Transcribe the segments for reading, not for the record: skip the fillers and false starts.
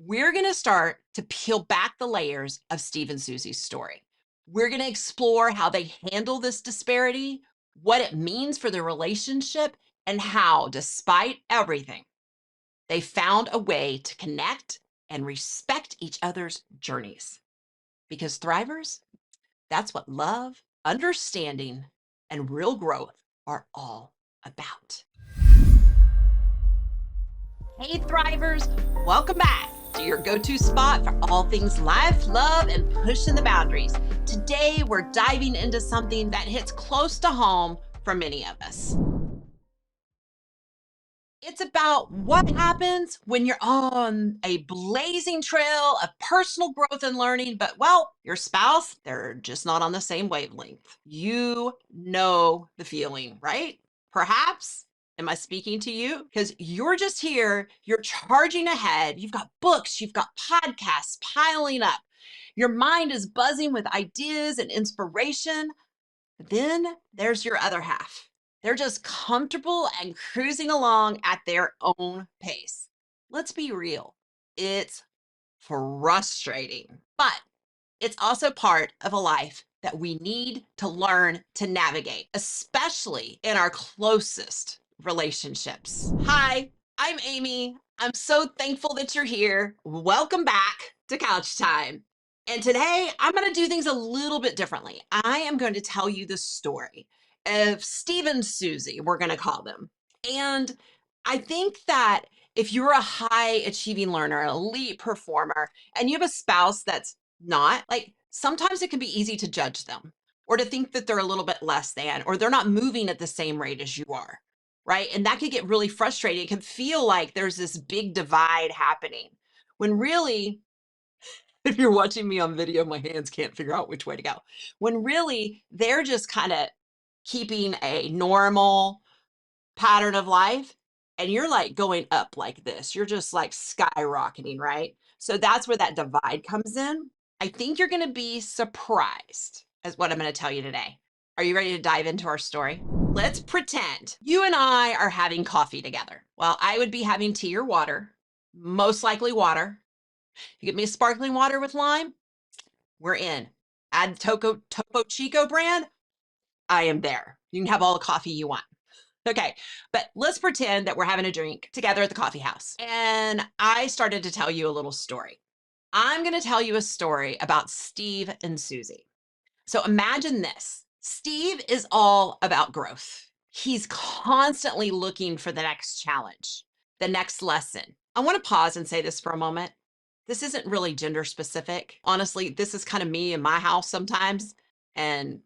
we're going to start to peel back the layers of Steve and Susie's story. We're going to explore how they handle this disparity, what it means for their relationship, and how, despite everything, they found a way to connect and respect each other's journeys. Because Thrivers, that's what love, understanding, and real growth are all about. Hey Thrivers, welcome back to your go-to spot for all things life, love, and pushing the boundaries. Today, we're diving into something that hits close to home for many of us. It's about what happens when you're on a blazing trail of personal growth and learning, but well, your spouse, they're just not on the same wavelength. You know the feeling, right? Perhaps, am I speaking to you? Because you're just here, you're charging ahead, you've got books, you've got podcasts piling up. Your mind is buzzing with ideas and inspiration. But then there's your other half. They're just comfortable and cruising along at their own pace. Let's be real. It's frustrating, but it's also part of a life that we need to learn to navigate, especially in our closest relationships. Hi, I'm Amy. I'm so thankful that you're here. Welcome back to Couch Time. And today I'm going to do things a little bit differently. I am going to tell you the story of Steve and Susie, we're going to call them. And I think that if you're a high achieving learner, an elite performer, and you have a spouse that's not, like, sometimes it can be easy to judge them or to think that they're a little bit less than, or they're not moving at the same rate as you are, right? And that could get really frustrating. It can feel like there's this big divide happening when really, if you're watching me on video, my hands can't figure out which way to go. When really they're just kind of keeping a normal pattern of life, and you're like going up like this. You're just like skyrocketing, right? So that's where that divide comes in. I think you're going to be surprised as what I'm going to tell you today. Are you ready to dive into our story? Let's pretend you and I are having coffee together. Well, I would be having tea or water, most likely water. You get me a sparkling water with lime, we're in. Add Topo Chico brand, I am there. You can have all the coffee you want. Okay, but let's pretend that we're having a drink together at the coffee house. And I started to tell you a little story. I'm going to tell you a story about Steve and Susie. So imagine this. Steve is all about growth. He's constantly looking for the next challenge, the next lesson. I want to pause and say this for a moment. This isn't really gender specific. Honestly, this is kind of me in my house sometimes, and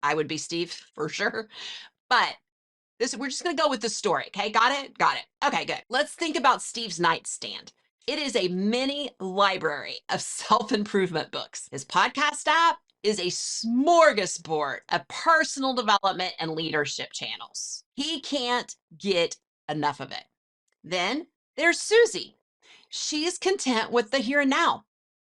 I would be Steve for sure. But we're just going to go with the story. Okay. Got it? Got it. Okay, good. Let's think about Steve's nightstand. It is a mini library of self-improvement books. His podcast app is a smorgasbord of personal development and leadership channels. He can't get enough of it. Then there's Susie. She's content with the here and now.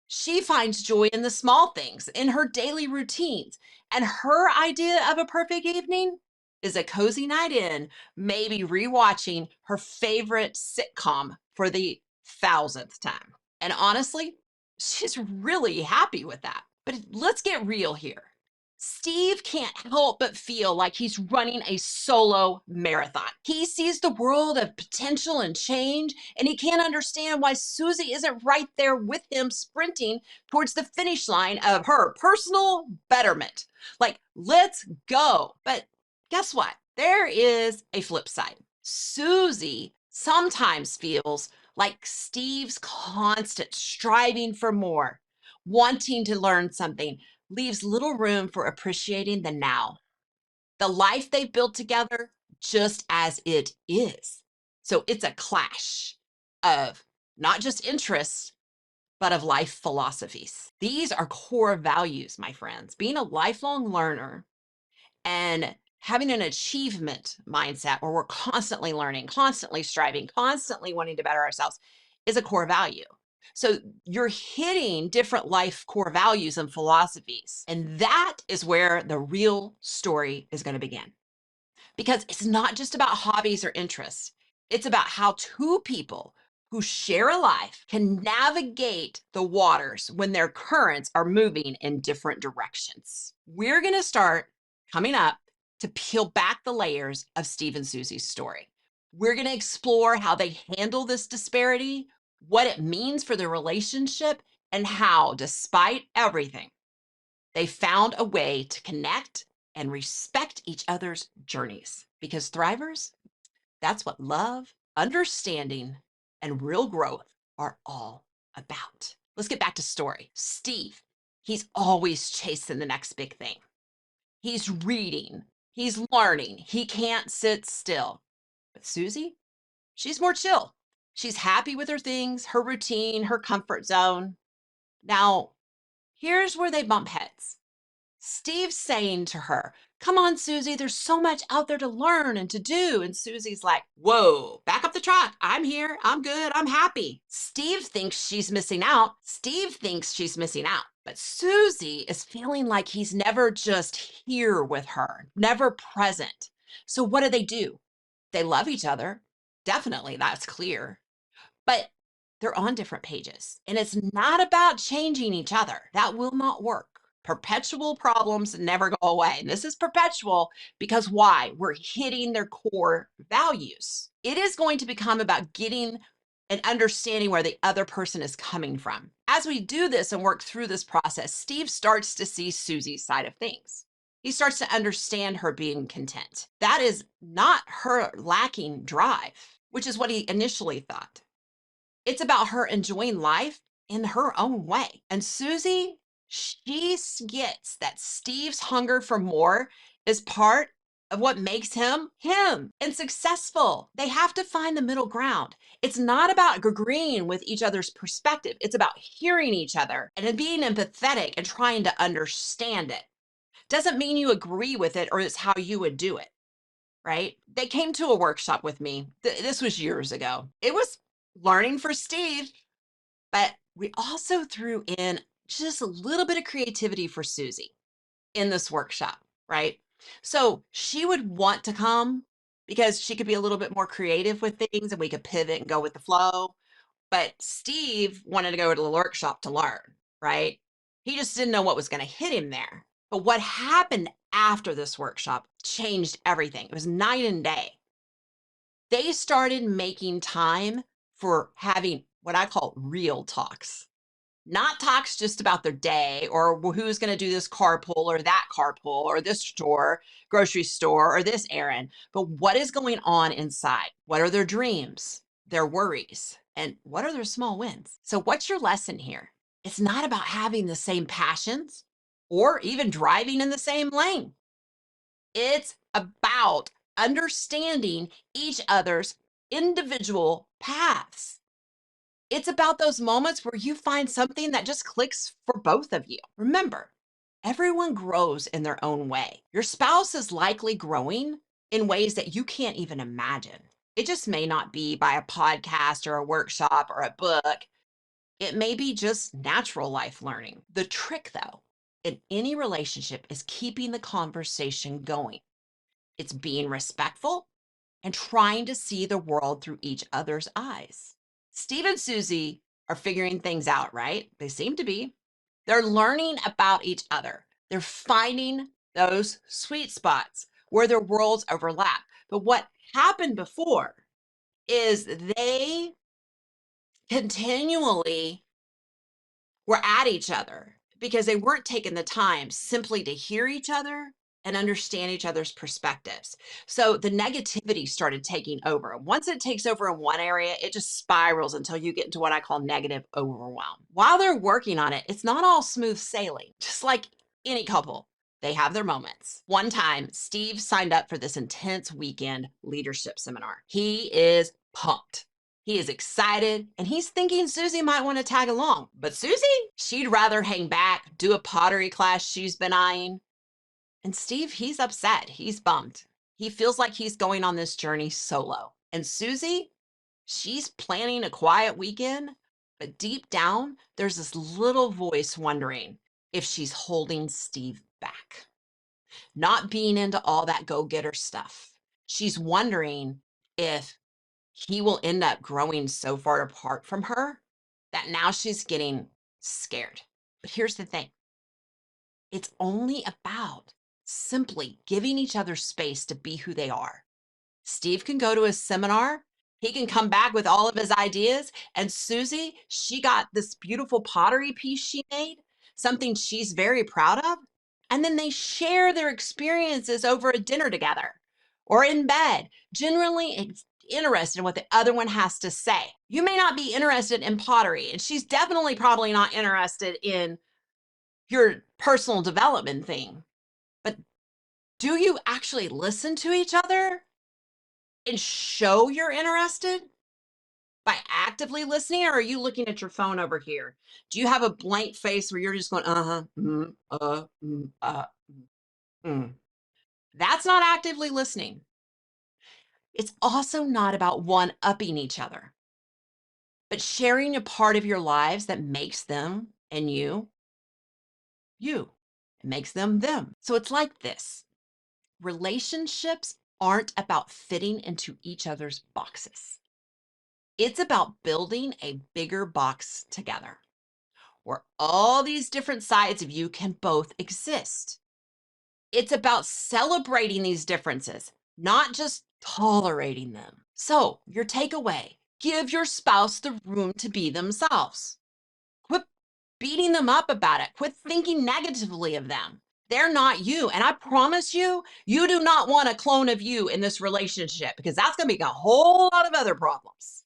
She finds joy in the small things, in her daily routines. And her idea of a perfect evening is a cozy night in, maybe rewatching her favorite sitcom for the 1000th time. And honestly, she's really happy with that. But let's get real here. Steve can't help but feel like he's running a solo marathon. He sees the world of potential and change, and he can't understand why Susie isn't right there with him sprinting towards the finish line of her personal betterment. Like, let's go. But guess what? There is a flip side. Susie sometimes feels like Steve's constant striving for more, wanting to learn something, leaves little room for appreciating the now, the life they've built together just as it is. So it's a clash of not just interests, but of life philosophies. These are core values, my friends. Being a lifelong learner and having an achievement mindset where we're constantly learning, constantly striving, constantly wanting to better ourselves is a core value. So you're hitting different life core values and philosophies. And that is where the real story is going to begin. Because it's not just about hobbies or interests. It's about how two people who share a life can navigate the waters when their currents are moving in different directions. We're going to start coming up to peel back the layers of Steve and Susie's story. We're going to explore how they handle this disparity, what it means for their relationship, and how, despite everything, they found a way to connect and respect each other's journeys. Because thrivers, that's what love, understanding, and real growth are all about. Let's get back to story. Steve, he's always chasing the next big thing. He's reading, he's learning, he can't sit still. But Susie, she's more chill. She's happy with her things, her routine, her comfort zone. Now, here's where they bump heads. Steve's saying to her, "Come on, Susie, there's so much out there to learn and to do." And Susie's like, "Whoa, back up the truck. I'm here. I'm good. I'm happy." Steve thinks she's missing out. Steve thinks she's missing out. But Susie is feeling like he's never just here with her, never present. So what do? They love each other. Definitely, that's clear. But they're on different pages. And it's not about changing each other. That will not work. Perpetual problems never go away. And this is perpetual because why? We're hitting their core values. It is going to become about getting and understanding where the other person is coming from. As we do this and work through this process, Steve starts to see Susie's side of things. He starts to understand her being content. That is not her lacking drive, which is what he initially thought. It's about her enjoying life in her own way. And Susie, she gets that Steve's hunger for more is part of what makes him him and successful. They have to find the middle ground. It's not about agreeing with each other's perspective. It's about hearing each other and being empathetic and trying to understand it. Doesn't mean you agree with it or it's how you would do it, right? They came to a workshop with me. This was years ago. It was learning for Steve, but we also threw in just a little bit of creativity for Susie in this workshop, right? So she would want to come because she could be a little bit more creative with things and we could pivot and go with the flow. But Steve wanted to go to the workshop to learn, right? He just didn't know what was going to hit him there. But what happened after this workshop changed everything. It was night and day. They started making time for having what I call real talks. Not talks just about their day or who's going to do this carpool or that carpool or this store, grocery store, or this errand, but what is going on inside? What are their dreams, their worries, and what are their small wins? So, what's your lesson here? It's not about having the same passions or even driving in the same lane. It's about understanding each other's individual paths. It's about those moments where you find something that just clicks for both of you. Remember, everyone grows in their own way. Your spouse is likely growing in ways that you can't even imagine. It just may not be by a podcast or a workshop or a book. It may be just natural life learning. The trick, though, in any relationship is keeping the conversation going. It's being respectful and trying to see the world through each other's eyes. Steve and Susie are figuring things out, right? They seem to be. They're learning about each other. They're finding those sweet spots where their worlds overlap. But what happened before is they continually were at each other because they weren't taking the time simply to hear each other and understand each other's perspectives. So the negativity started taking over. Once it takes over in one area, it just spirals until you get into what I call negative overwhelm. While they're working on it, it's not all smooth sailing. Just like any couple, they have their moments. One time, Steve signed up for this intense weekend leadership seminar. He is pumped. He is excited and he's thinking Susie might want to tag along. But Susie, she'd rather hang back, do a pottery class she's been eyeing. And Steve, he's upset. He's bummed. He feels like he's going on this journey solo. And Susie, she's planning a quiet weekend, but deep down, there's this little voice wondering if she's holding Steve back, not being into all that go-getter stuff. She's wondering if he will end up growing so far apart from her that now she's getting scared. But here's the thing, it's only about simply giving each other space to be who they are. Steve can go to a seminar. He can come back with all of his ideas. And Susie, she got this beautiful pottery piece she made, something she's very proud of. And then they share their experiences over a dinner together or in bed, generally interested in what the other one has to say. You may not be interested in pottery, and she's definitely probably not interested in your personal development thing. But do you actually listen to each other and show you're interested by actively listening, or are you looking at your phone over here? Do you have a blank face where you're just going, uh-huh, mm. That's not actively listening. It's also not about one-upping each other, but sharing a part of your lives that makes them and you. It makes them them. So it's like this. Relationships aren't about fitting into each other's boxes. It's about building a bigger box together where all these different sides of you can both exist. It's about celebrating these differences, not just tolerating them. So, your takeaway, give your spouse the room to be themselves. Quit beating them up about it. Quit thinking negatively of them. They're not you. And I promise you, you do not want a clone of you in this relationship because that's going to be a whole lot of other problems.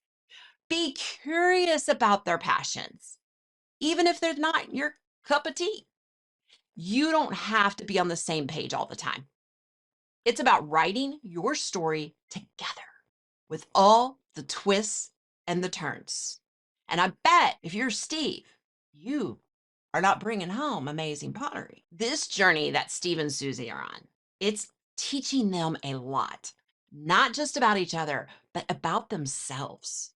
Be curious about their passions, even if they're not your cup of tea. You don't have to be on the same page all the time. It's about writing your story together with all the twists and the turns. And I bet if you're Steve, you are not bringing home amazing pottery. This journey that Steve and Susie are on, it's teaching them a lot, not just about each other, but about themselves.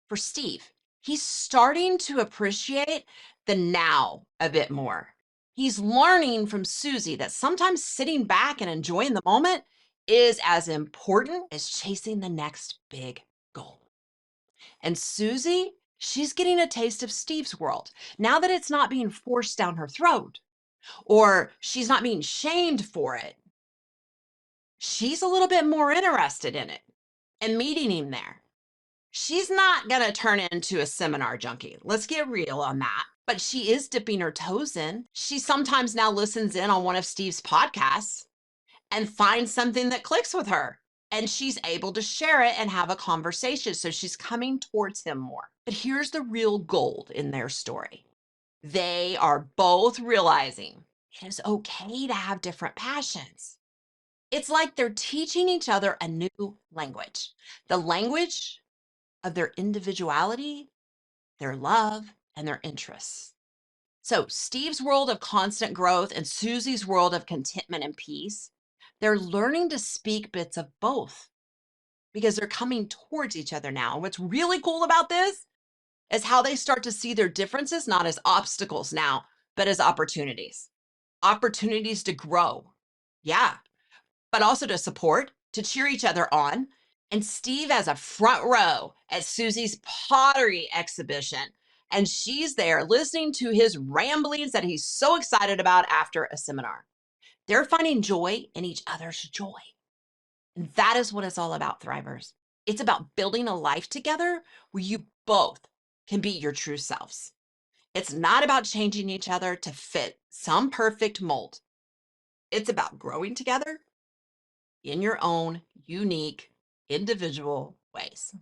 For Steve, he's starting to appreciate the now a bit more. He's learning from Susie that sometimes sitting back and enjoying the moment is as important as chasing the next big goal. And Susie, she's getting a taste of Steve's world now that it's not being forced down her throat or she's not being shamed for it. She's a little bit more interested in it and meeting him there. She's not going to turn into a seminar junkie. Let's get real on that. But she is dipping her toes in. She sometimes now listens in on one of Steve's podcasts and finds something that clicks with her. And she's able to share it and have a conversation. So she's coming towards him more. But here's the real gold in their story. They are both realizing it is okay to have different passions. It's like they're teaching each other a new language, the language of their individuality, their love, and their interests. So, Steve's world of constant growth and Susie's world of contentment and peace, they're learning to speak bits of both because they're coming towards each other now. And what's really cool about this is how they start to see their differences not as obstacles now, but as opportunities. Opportunities to grow. Yeah, but also to support, to cheer each other on. And Steve has a front row at Susie's pottery exhibition. And she's there listening to his ramblings that he's so excited about after a seminar. They're finding joy in each other's joy. And that is what it's all about, Thrivers. It's about building a life together where you both can be your true selves. It's not about changing each other to fit some perfect mold. It's about growing together in your own unique, individual ways.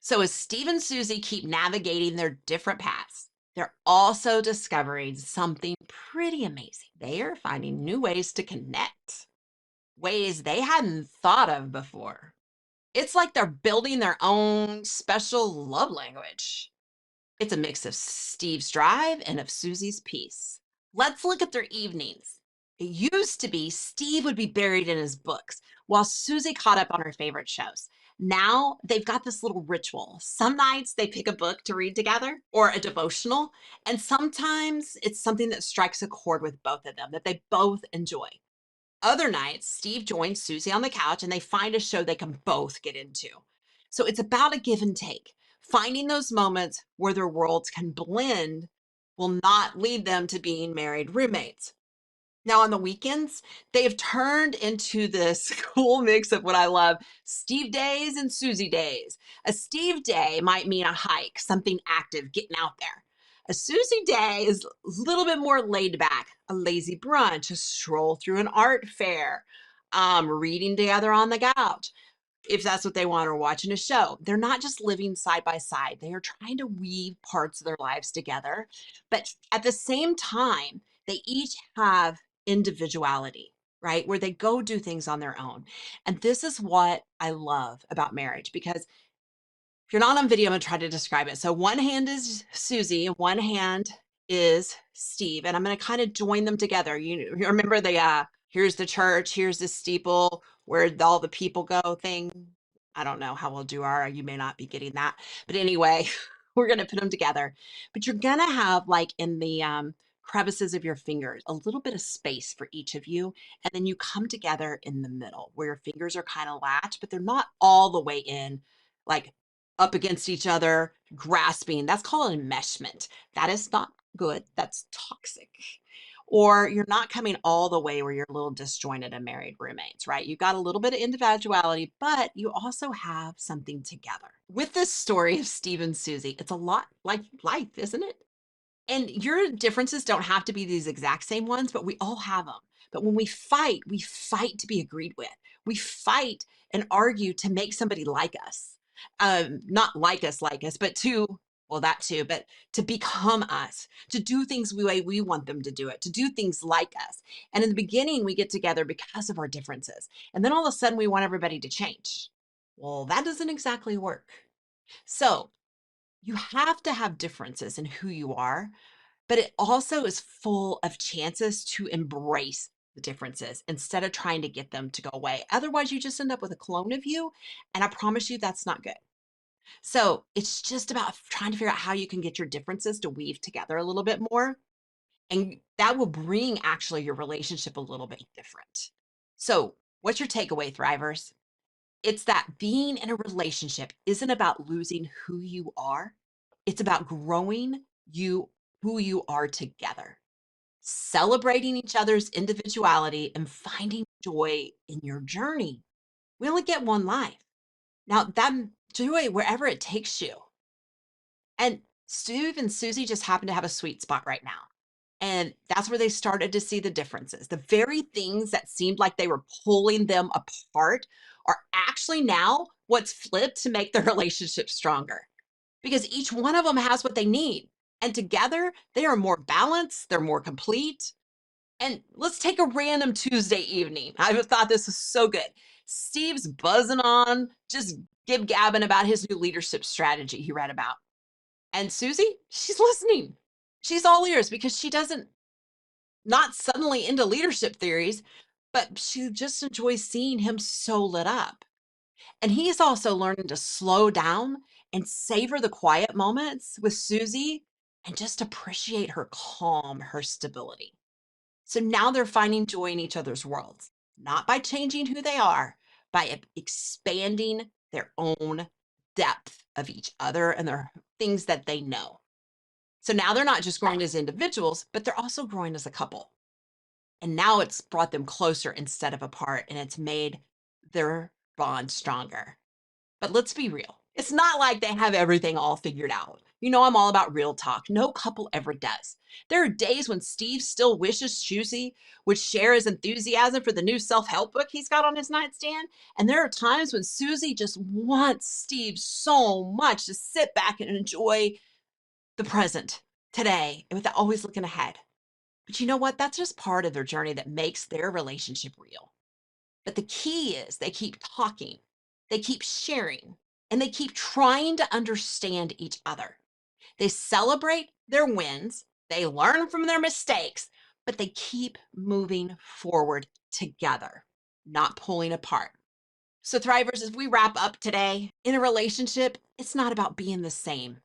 So, as Steve and Susie keep navigating their different paths, they're also discovering something pretty amazing. They are finding new ways to connect, ways they hadn't thought of before. It's like they're building their own special love language. It's a mix of Steve's drive and of Susie's peace. Let's look at their evenings. It used to be Steve would be buried in his books while Susie caught up on her favorite shows. Now they've got this little ritual. Some nights they pick a book to read together or a devotional, and sometimes it's something that strikes a chord with both of them that they both enjoy. Other nights, Steve joins Susie on the couch and they find a show they can both get into. So it's about a give and take. Finding those moments where their worlds can blend will not lead them to being married roommates. Now, on the weekends, they have turned into this cool mix of what I love Steve days and Susie days. A Steve day might mean a hike, something active, getting out there. A Susie day is a little bit more laid back, a lazy brunch, a stroll through an art fair, reading together on the couch if that's what they want, or watching a show. They're not just living side by side. They are trying to weave parts of their lives together. But at the same time, they each have individuality, right? Where they go do things on their own. And this is what I love about marriage, because if you're not on video, I'm gonna try to describe it. So one hand is Susie and one hand is Steve, and I'm gonna kind of join them together. You remember the here's the church, here's the steeple, where all the people go thing. I don't know how we'll do our, you may not be getting that. But anyway, we're gonna put them together. But you're gonna have like in the crevices of your fingers, a little bit of space for each of you. And then you come together in the middle where your fingers are kind of latched, but they're not all the way in, like up against each other, grasping. That's called enmeshment. That is not good. That's toxic. Or you're not coming all the way where you're a little disjointed and married roommates, right? You've got a little bit of individuality, but you also have something together. With this story of Steve and Susie, it's a lot like life, isn't it? And your differences don't have to be these exact same ones, but we all have them. But when we fight to be agreed with. We fight and argue to make somebody like us. Not like us, but to, well, that too, but to become us, to do things the way we want them to do it, to do things like us. And in the beginning, we get together because of our differences. And then all of a sudden, we want everybody to change. Well, that doesn't exactly work. So you have to have differences in who you are, but it also is full of chances to embrace the differences instead of trying to get them to go away. Otherwise, you just end up with a clone of you. And I promise you, that's not good. So it's just about trying to figure out how you can get your differences to weave together a little bit more. And that will bring actually your relationship a little bit different. So, what's your takeaway, Thrivers? It's that being in a relationship isn't about losing who you are, it's about growing you who you are together, celebrating each other's individuality and finding joy in your journey. We only get one life. Now, that joy, wherever it takes you. And Steve and Susie just happen to have a sweet spot right now. And that's where they started to see the differences. The very things that seemed like they were pulling them apart are actually now what's flipped to make their relationship stronger, because each one of them has what they need. And together, they are more balanced, they're more complete. And let's take a random Tuesday evening. I thought this was so good. Steve's buzzing on, just gib gabbing about his new leadership strategy he read about. And Susie, she's listening. She's all ears because she doesn't, not suddenly into leadership theories, but she just enjoys seeing him so lit up. And he's also learning to slow down and savor the quiet moments with Susie and just appreciate her calm, her stability. So now they're finding joy in each other's worlds, not by changing who they are, by expanding their own depth of each other and their things that they know. So now they're not just growing as individuals, but they're also growing as a couple. And now it's brought them closer instead of apart, and it's made their bond stronger. But let's be real. It's not like they have everything all figured out. You know, I'm all about real talk. No couple ever does. There are days when Steve still wishes Susie would share his enthusiasm for the new self-help book he's got on his nightstand. And there are times when Susie just wants Steve so much to sit back and enjoy the present today without always looking ahead. But you know what? That's just part of their journey that makes their relationship real. But the key is they keep talking, they keep sharing, and they keep trying to understand each other. They celebrate their wins, they learn from their mistakes, but they keep moving forward together, not pulling apart. So, Thrivers, as we wrap up today, in a relationship, it's not about being the same.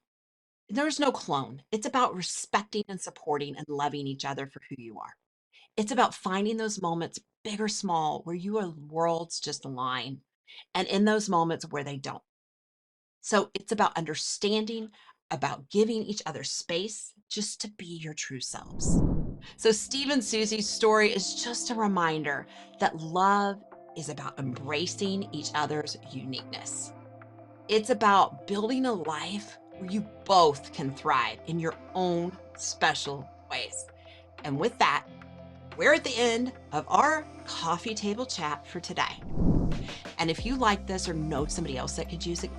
There's no clone. It's about respecting and supporting and loving each other for who you are. It's about finding those moments, big or small, where your worlds just align, and in those moments where they don't. So it's about understanding, about giving each other space just to be your true selves. So Steve and Susie's story is just a reminder that love is about embracing each other's uniqueness. It's about building a life where you both can thrive in your own special ways. And with that, we're at the end of our coffee table chat for today. And if you like this or know somebody else that could use it,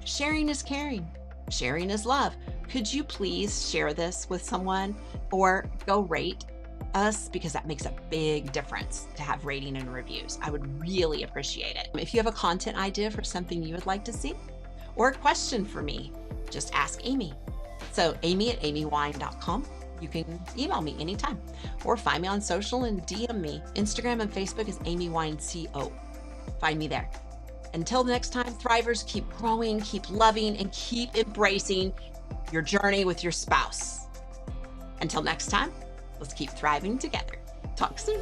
sharing is caring. Sharing is love. Could you please share this with someone or go rate us, because that makes a big difference to have rating and reviews. I would really appreciate it. If you have a content idea for something you would like to see or a question for me, just ask Amy. So amy@amywine.com. You can email me anytime or find me on social and DM me. Instagram and Facebook is amywineco. Find me there. Until the next time, Thrivers, keep growing, keep loving, and keep embracing your journey with your spouse. Until next time, let's keep thriving together. Talk soon.